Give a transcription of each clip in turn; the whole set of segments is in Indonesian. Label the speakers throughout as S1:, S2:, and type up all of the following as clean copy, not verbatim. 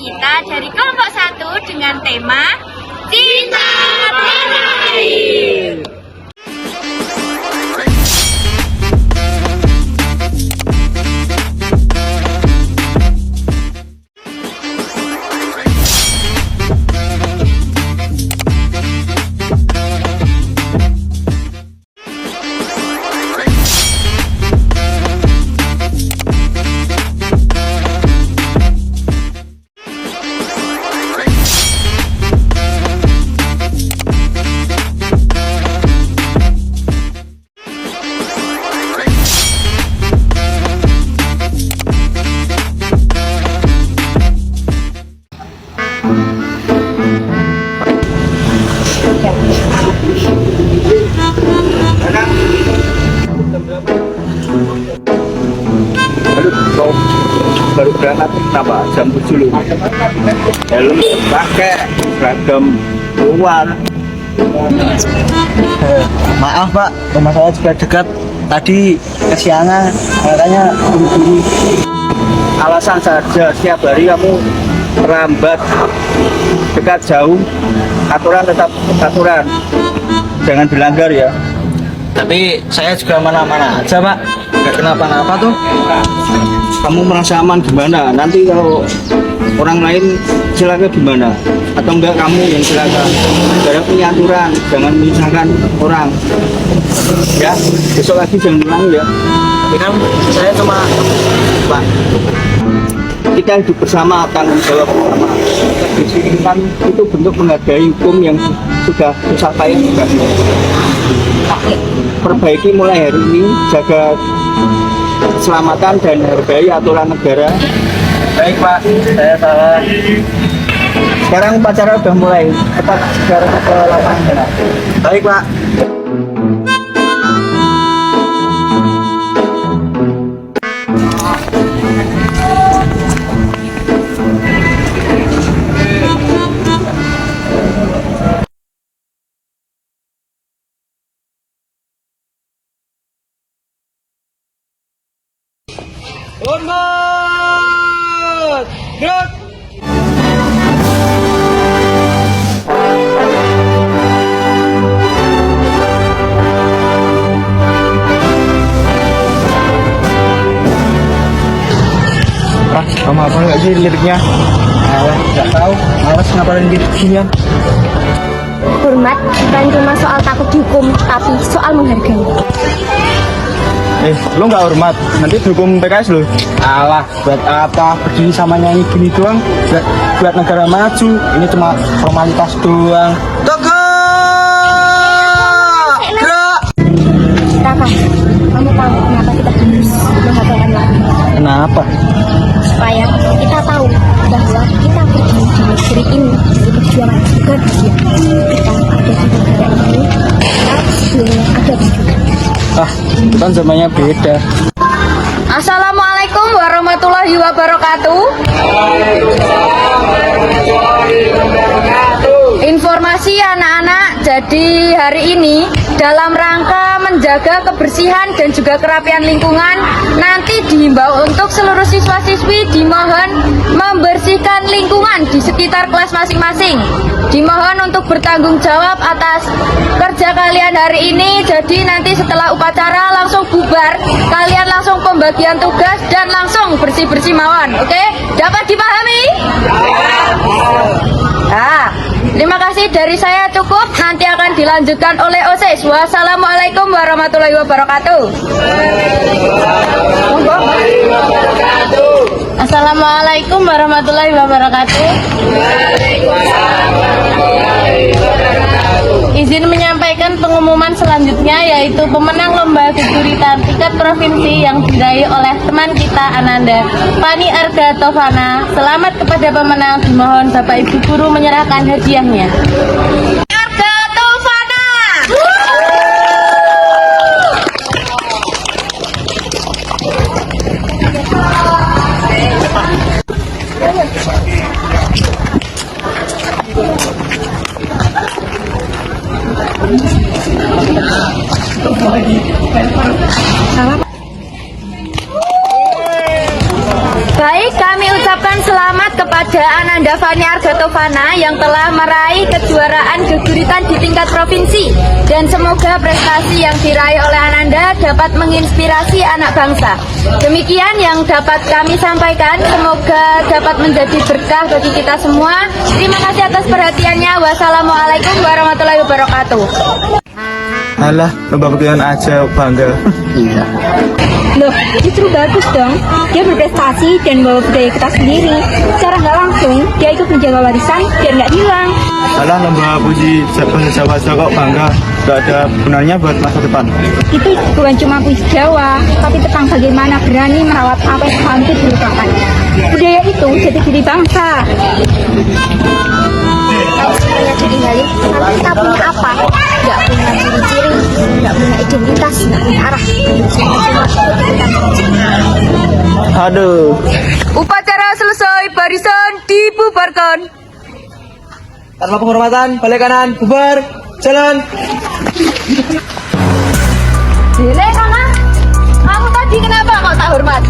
S1: kita dari kelompok 1 dengan tema Cinta Tanah Air.
S2: Baru berangkat kenapa jam 7 loh. Helm pakai seragam luar.
S3: Maaf Pak, rumah saya juga dekat. Tadi kesiangan, makanya buru-buru.
S2: Alasan saja setiap hari kamu terlambat, dekat jauh, aturan tetap aturan, jangan dilanggar ya.
S3: Tapi saya juga mana-mana aja Pak, nggak kenapa-napa tuh.
S2: Kamu merasa aman gimana? Nanti kalau orang lain celaka gimana? Atau enggak kamu yang celaka? Negara punya aturan, jangan menyusahkan orang. Ya, besok lagi jangan ulang ya.
S3: Tapi kan saya cuma Pak.
S2: Kita hidup bersama, tanggung jawab bersama. Kedisiplinan itu bentuk menghargai hukum yang sudah susah payah juga. Perbaiki mulai hari ini, jaga keselamatan dan hargai aturan negara.
S3: Baik Pak, saya salah.
S2: Sekarang upacara udah mulai, cepat sekarang ke lapangan.
S3: Baik Pak.
S2: Hormat! Gerak!
S3: Kamu apa nggak sih liriknya? Nggak tahu. Males ngapalin ginian.
S4: Hormat bukan cuma soal takut dihukum, tapi soal menghargai.
S3: Lo nggak hormat, nanti dukung PKS lo. Alah, buat apa berdiri sama nyanyi gini doang? Buat negara maju, ini cuma formalitas doang. Gerak!
S4: Raka, kamu tahu kenapa kita harus menghargai lagi?
S3: Kenapa?
S4: Supaya kita tahu bahwa kita pergi di negeri ini dari perjuangan juga dia. Kita ada di negara ini, hasilnya ada di juga.
S3: Itu kan zamannya beda.
S1: Assalamualaikum warahmatullahi wabarakatuh. Informasi anak-anak, jadi hari ini dalam rangka menjaga kebersihan dan juga kerapian lingkungan, nanti dihimbau untuk seluruh siswa-siswi dimohon membersihkan lingkungan di sekitar kelas masing-masing. Dimohon untuk bertanggung jawab atas kerja kalian hari ini. Jadi nanti setelah upacara langsung bubar, kalian langsung pembagian tugas dan langsung bersih-bersih mawon. Oke? Dapat dipahami? Nah, terima kasih dari saya cukup. Nanti akan dilanjutkan oleh OSIS. Wassalamualaikum warahmatullahi wabarakatuh.
S5: Assalamualaikum warahmatullahi wabarakatuh. Izin menyampaikan pengumuman selanjutnya, yaitu pemenang lomba keguritan tingkat provinsi yang diraih oleh teman kita Ananda Fani Arga Tovana. Selamat kepada pemenang, dimohon Bapak Ibu Guru menyerahkan hadiahnya.
S1: Arga Tovana. Baik, kami ucapkan mengucapkan selamat kepada Ananda Fani Argatovana yang telah meraih kejuaraan geguritan di tingkat provinsi, dan semoga prestasi yang diraih oleh Ananda dapat menginspirasi anak bangsa. Demikian yang dapat kami sampaikan, semoga dapat menjadi berkah bagi kita semua. Terima kasih atas perhatiannya. Wassalamualaikum warahmatullahi wabarakatuh.
S3: Alah, lomba begituan aja bangga.
S4: Loh, justru bagus dong. Dia berprestasi dan bawa budaya kita sendiri. Secara nggak langsung, dia ikut menjaga warisan biar nggak hilang.
S3: Alah, lomba puji bahasa Jawa aja kok bangga. Gak ada gunanya buat masa depan.
S4: Itu bukan cuma puisi Jawa, tapi tentang bagaimana berani merawat apa yang hampir dilupakan. Budaya itu jadi diri bangsa. Kalau semuanya ditinggalin, nanti kita punya apa? Nggak punya ciri-ciri, nggak punya identitas, nggak punya arah.
S3: Aduh.
S1: Upacara selesai, barisan dibubarkan.
S3: Tanpa penghormatan, balik kanan, bubar, jalan.
S1: Dele Nona, kamu tadi kenapa kok tak hormat?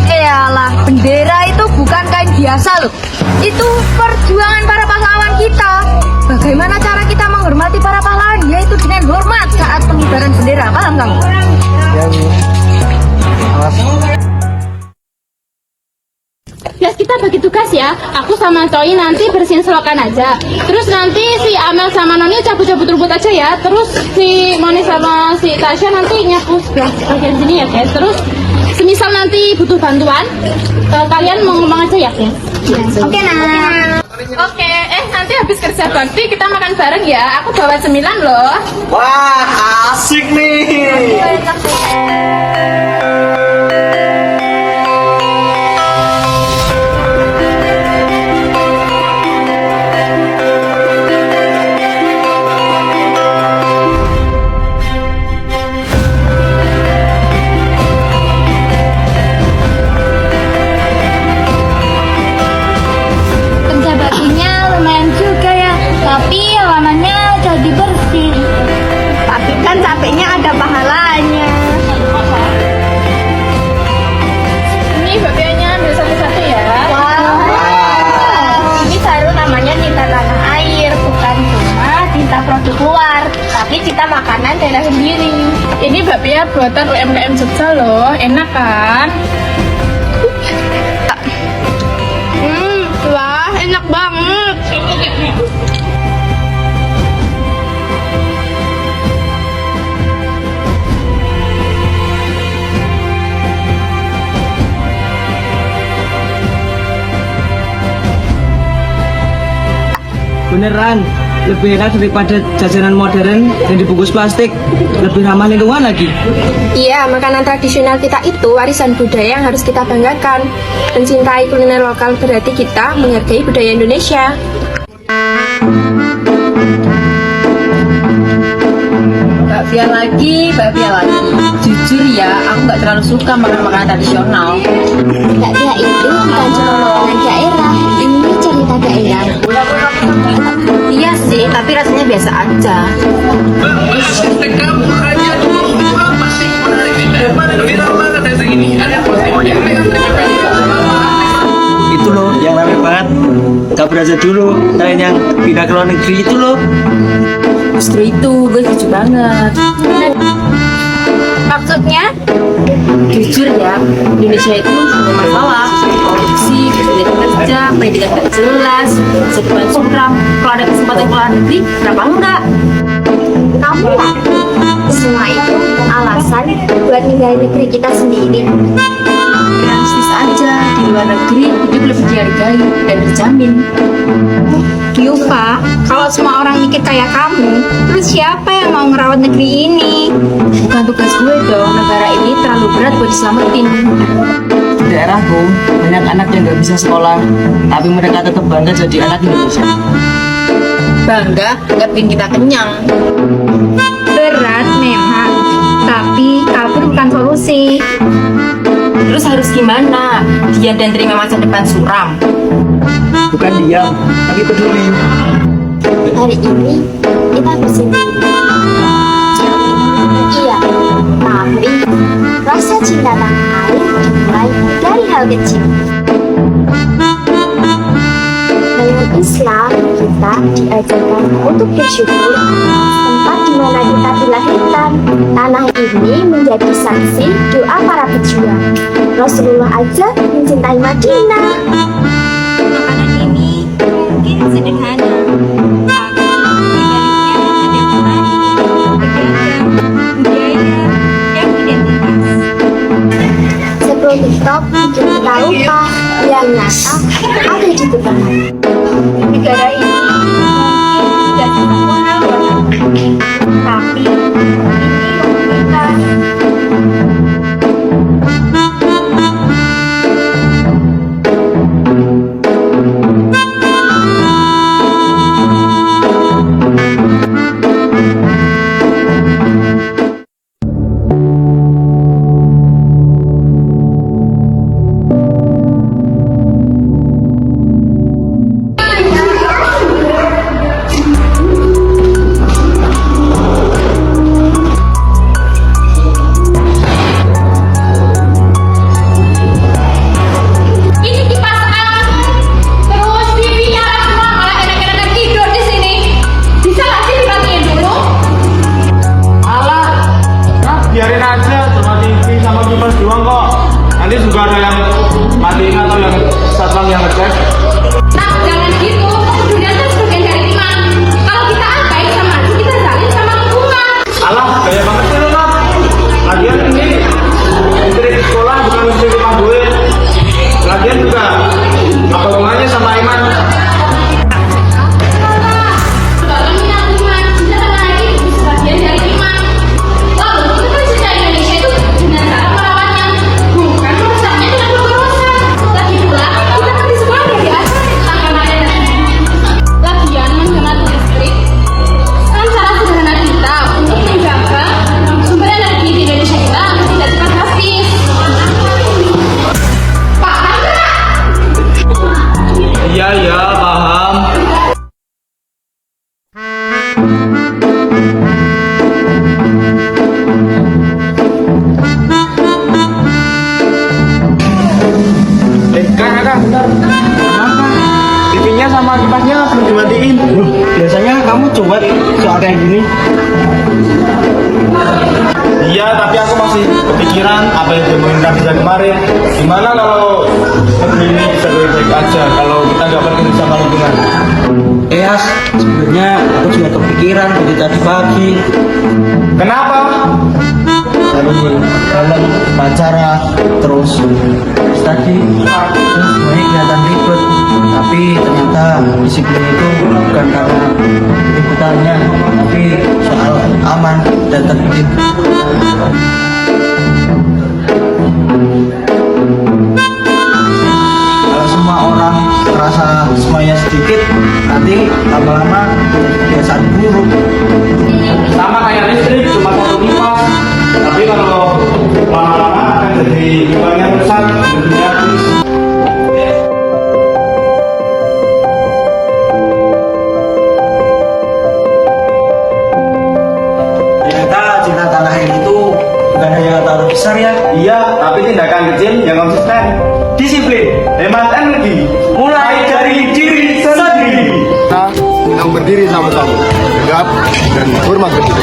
S1: Eyalah, bendera itu bukan kain biasa loh. Itu perjuangan para pahlawan kita. Bagaimana cara kita menghormati para pahlawan? Yaitu dengan hormat saat pengibaran bendera. Paham kamu?
S3: Ya, Bu. Awas.
S5: Ya kita bagi tugas ya. Aku sama Choi nanti bersihin selokan aja. Terus nanti si Amel sama Noni cabut-cabut rumput aja ya. Terus si Moni sama si Tasya nanti nyapu sebelah bagian sini ya guys. Terus semisal nanti butuh bantuan, kalian mau ngomong aja ya guys.
S4: Oke, nah.
S5: Oke, nanti habis kerja bakti kita makan bareng ya. Aku bawa cemilan loh.
S3: Wah, asik nih.
S4: Kerja baktinya lumayan juga ya, tapi halanannya jadi bersih. Tapi kan capeknya ada pahalanya.
S5: Ini bakpianya ambil satu-satu ya.
S4: Ini baru namanya cinta tanah air, bukan cuma cinta produk luar, tapi cinta makanan daerah sendiri.
S5: Ini bakpia buatan UMKM Jogja loh, enak kan? Wah, enak banget.
S6: Beneran, lebih enak daripada jajanan modern yang dibungkus plastik, lebih ramah lingkungan lagi.
S7: Iya, makanan tradisional kita itu warisan budaya yang harus kita banggakan. Mencintai kuliner lokal berarti kita menghargai budaya Indonesia.
S1: Bakpia lagi. Jujur ya, aku nggak terlalu suka makan makanan tradisional.
S4: Bakpia itu bukan cuma makanan daerah, ini cerita daerah.
S7: Iya sih, tapi rasanya biasa aja.
S6: Itu loh yang rame banget. Gak berasa dulu, kalian yang pindah ke luar negeri itu loh.
S1: Justru itu, gue setuju banget.
S7: Maksudnya?
S1: Jujur ya, Indonesia itu punya masalah, korupsi, kesulitan kerja, pendidikan gak jelas, sedepan suram. Kalau ada kesempatan ke luar negeri, kenapa enggak?
S4: Kamu lah, semua itu alasan buat ninggalin negeri kita sendiri.
S1: Realistis aja, di luar negeri hidup lebih dihargai dan terjamin.
S4: Yufa, kalau semua orang mikir kayak kamu, terus siapa yang mau ngerawat negeri ini?
S1: Bukan tugas gue dong, negara ini terlalu berat buat diselamatin.
S6: Di daerahku, banyak anak yang gak bisa sekolah, tapi mereka tetap bangga jadi anak Indonesia.
S1: Bangga, nggak bikin kita kenyang.
S4: Berat memang, tapi kabur bukan solusi.
S1: Terus harus gimana? Diam dan terima masa depan suram.
S6: Bukan diam, tapi peduli.
S4: Hari ini kita bersini. Iya, tapi rasa cinta tanah air hal kecil. Dalam Islam, kita diajarkan untuk bersyukur tempat di mana kita dilahirkan. Tanah ini menjadi saksi doa para pejuang. Rasulullah aja mencintai Madinah.
S8: Makanan ini mungkin sederhana, tapi di baliknya ada budaya dan identitas.
S4: Sebelum TikTok bikin kita lupa yang nyata ada di depan.
S8: Negara ini mungkin tidak sempurna buat aku, tapi ini untuk kita.
S1: Ini kipas angin, terus TV nyala semua, malah enak-enakan tidur di sini. Bisa nggak sih dimatiin dulu?
S3: Alah, nah biarin aja cuma TV sama kipas doang kok. Nanti juga ada yang matiin atau yang satpam yang ngecek.
S1: Nah, jangan gitu. Kepedulian kan sebagian dari iman. Kalau kita abai sama aja kita zalim sama lingkungan.
S3: Alah, gaya banget sih lo, Nak. Lagian ini listrik di sekolah bukan listrik rumah gue. Lagian juga apa hubungannya sama Iman?
S1: Sebagai minat iman, bisa sama lagi sebagian dari iman. Lalu kita kan cinta Indonesia itu dengan cara merawatnya, bukan merusaknya dengan merusak. Lagi pula kita kan di sekolah udah diajarin tentang energi. Lagian menghemat listrik kan cara sederhana kita untuk menjaga sumber energi di Indonesia kita tidak cepat habis. Pak,
S3: Iya, paham. Kak, bentar. Kenapa? TV-nya sama kipasnya belum dimatiin. Biasanya kamu coba soal kayak gini. Iya, tapi aku masih kepikiran apa yang diomongin Kak kemarin. Gimana kalau negeri ini bisa baik-baik aja kalau kita nggak peduli sama lingkungan?
S6: As, sebenarnya aku juga kepikiran dari tadi pagi.
S3: Kenapa?
S6: Dari dalam pacara terus tadi semuanya kelihatan ribet, tapi ternyata disiplin itu bukan karena ributannya, tapi soal aman dan tertib. Kalau semua orang merasa semuanya sedikit, nanti lama-lama jadi kebiasaan buruk.
S3: Sama kayak listrik cuma satu kipas, tapi kalau lama-lama akan jadi kipannya rusak, jadinya habis.
S6: Ternyata cinta tanah air itu bukan hanya kata besar ya.
S3: Iya, tapi tindakan kecil yang konsisten. Disiplin, hemat energi, mulai dari diri sendiri.
S9: Yang berdiri sama-sama, tegap dan hormat betul.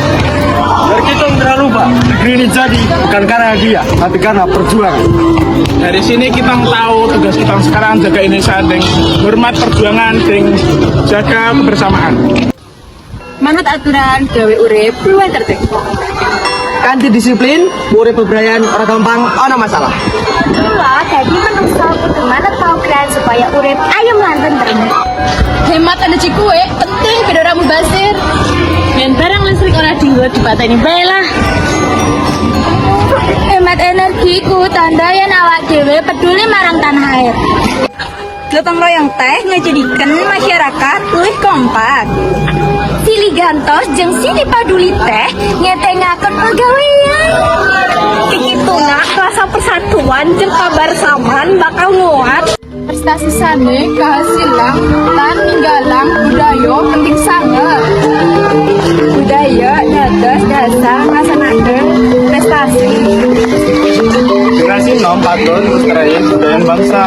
S3: Biar kita tidak lupa, negeri ini jadi bukan karena dia, tapi karena perjuangan. Dari sini kita tahu tugas kita sekarang jaga Indonesia, dan hormat perjuangan, dan jaga kebersamaan.
S1: manut aturan gawe urip luwih tertib.
S6: Kanthi disiplin, urip bebrayan ora gampang ana masalah.
S4: Itulah jadi menungso kudu manut program supaya urip ayem lan tentrem.
S1: Hemat energi kue penting biar ora mubazir.
S5: Dan barang listrik ora dienggo dipateni bae lah.
S1: Hemat energiku tanda yen awak dhewe peduli marang tanah air.
S8: Gotong royong teh ngejadikan masyarakat lebih kompak.
S4: Silih gantos jeung silih paduli teh ngetengaken pagawean.
S8: Kikituna rasa persatuan jeung kabarsamaan bakal nguat.
S1: Prestasi sane kehasilan tan ninggalang budaya penting sangat. Budaya dados dasar ngasanakeun prestasi.
S3: Generasi nom patut lestarian budaya bangsa.